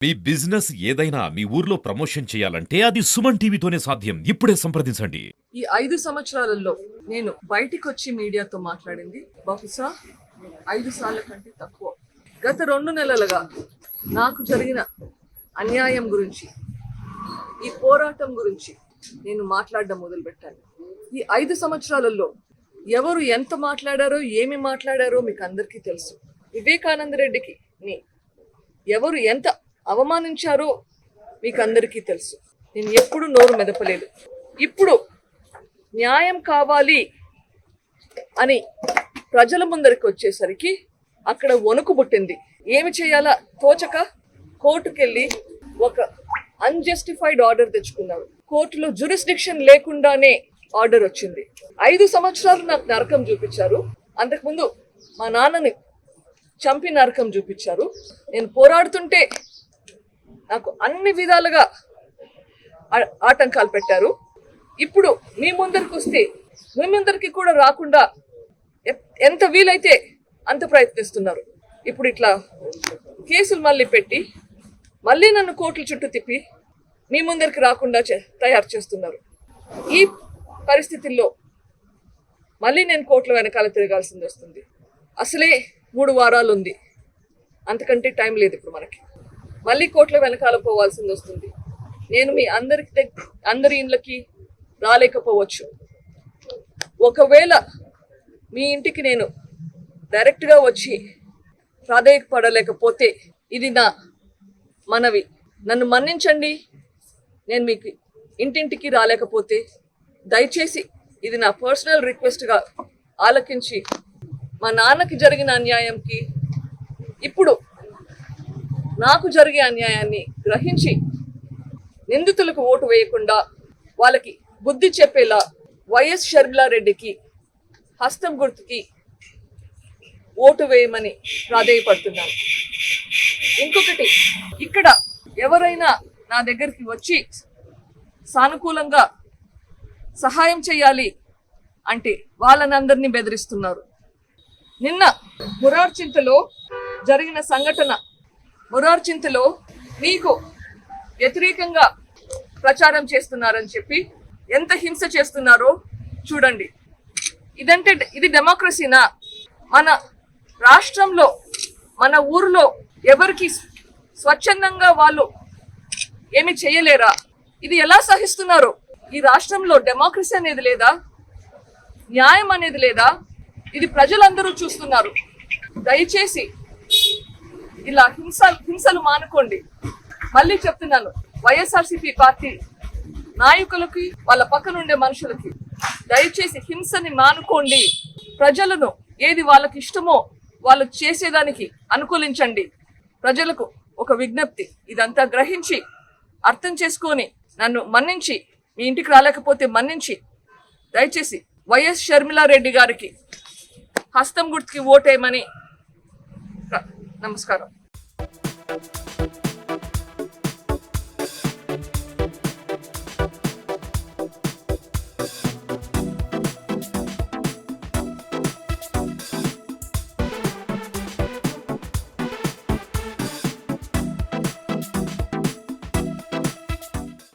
మీ business ఏదైనా మీ ఊర్లో promotion చేయాలంటే అది సుమన్ టీవీతోనే సాధ్యం. ఇప్పుడే సంప్రదించండి. ఈ 5 సంవత్సరాలలో నేను బయటికి వచ్చి మీడియాతో మాట్లాడింది బహుశా 5 సార్ల కంటే తక్కువ. గత 2 నెలలుగా నాకు జరిగిన అన్యాయం గురించి, ఈ పోరాటం గురించి నేను మాట్లాడడం మొదలుపెట్టాను. ఈ 5 సంవత్సరాలలో ఎవరు ఎంత మాట్లాడారో, ఏమి మాట్లాడారో మీకు అందరికీ తెలుసు. వివేకానంద రెడ్డికి ఎవరు ఎంత అవమానించారో మీకు అందరికీ తెలుసు. నేను ఎప్పుడు నోరు మెదపలేదు. ఇప్పుడు న్యాయం కావాలి అని ప్రజల ముందరికి వచ్చేసరికి అక్కడ వణుకు పుట్టింది. ఏమి చేయాలా తోచక కోర్టుకెళ్ళి ఒక అన్జస్టిఫైడ్ ఆర్డర్ తెచ్చుకున్నారు. కోర్టులో జ్యూరిస్డిక్షన్ లేకుండానే ఆర్డర్ వచ్చింది. 5 సంవత్సరాలు నాకు నరకం చూపించారు. అంతకుముందు మా నాన్నని చంపి నరకం చూపించారు. నేను పోరాడుతుంటే నాకు అన్ని విధాలుగా ఆటంకాలు పెట్టారు. ఇప్పుడు మీ ముందరికి వస్తే మీ ముందరికి కూడా రాకుండా ఎంత వీలైతే అంత ప్రయత్నిస్తున్నారు. ఇప్పుడు ఇట్లా కేసులు మళ్ళీ పెట్టి మళ్ళీ నన్ను కోర్టుల చుట్టూ తిప్పి మీ ముందరికి రాకుండా తయారు చేస్తున్నారు. ఈ పరిస్థితుల్లో మళ్ళీ నేను కోర్టుల వెనకాల తిరగాల్సింది వస్తుంది. అసలే 3 వారాలు ఉంది, అంతకంటే టైం లేదు ఇప్పుడు మనకి. మళ్ళీ కోర్టుల వెనకాల పోవాల్సింది వస్తుంది. నేను మీ అందరి ఇండ్లకి రాలేకపోవచ్చు. ఒకవేళ మీ ఇంటికి నేను డైరెక్ట్గా వచ్చి ప్రాధేయపడలేకపోతే ఇది నా మనవి, నన్ను మన్నించండి. నేను మీకు ఇంటింటికి రాలేకపోతే దయచేసి ఇది నా పర్సనల్ రిక్వెస్ట్గా ఆలకించి మా నాన్నకి జరిగిన అన్యాయంకి ఇప్పుడు నాకు జరిగే అన్యాయాన్ని గ్రహించి నిందితులకు ఓటు వేయకుండా వాళ్ళకి బుద్ధి చెప్పేలా వైఎస్ షర్మిలారెడ్డికి హస్తం గుర్తుకి ఓటు వేయమని ప్రాధేయపడుతున్నాను. ఇంకొకటి, ఇక్కడ ఎవరైనా నా దగ్గరికి వచ్చి సానుకూలంగా సహాయం చేయాలి అంటే వాళ్ళనందరినీ బెదిరిస్తున్నారు. నిన్న మురార్చింతలో జరిగిన సంఘటన, మురార్చింతలో మీకు వ్యతిరేకంగా ప్రచారం చేస్తున్నారని చెప్పి ఎంత హింస చేస్తున్నారో చూడండి. ఇది డెమోక్రసీనా? మన రాష్ట్రంలో, మన ఊరిలో ఎవరికి స్వచ్ఛందంగా వాళ్ళు ఏమి చేయలేరా? ఇది ఎలా సహిస్తున్నారు? ఈ రాష్ట్రంలో డెమోక్రసీ అనేది లేదా? న్యాయం అనేది లేదా? ఇది ప్రజలందరూ చూస్తున్నారు. దయచేసి ఇలా హింసలు మానుకోండి. మళ్ళీ చెప్తున్నాను, వైఎస్ఆర్సీపీ పార్టీ నాయకులకి, వాళ్ళ పక్కనుండే మనుషులకి దయచేసి హింసని మానుకోండి. ప్రజలను ఏది వాళ్ళకి ఇష్టమో వాళ్ళు చేసేదానికి అనుకూలించండి. ప్రజలకు ఒక విజ్ఞప్తి, ఇదంతా గ్రహించి అర్థం చేసుకొని నన్ను మన్నించి, మీ ఇంటికి రాలేకపోతే మన్నించి దయచేసి వైఎస్ షర్మిలారెడ్డి గారికి హస్తం గుర్తుకి ఓటేయమని. నమస్కారం.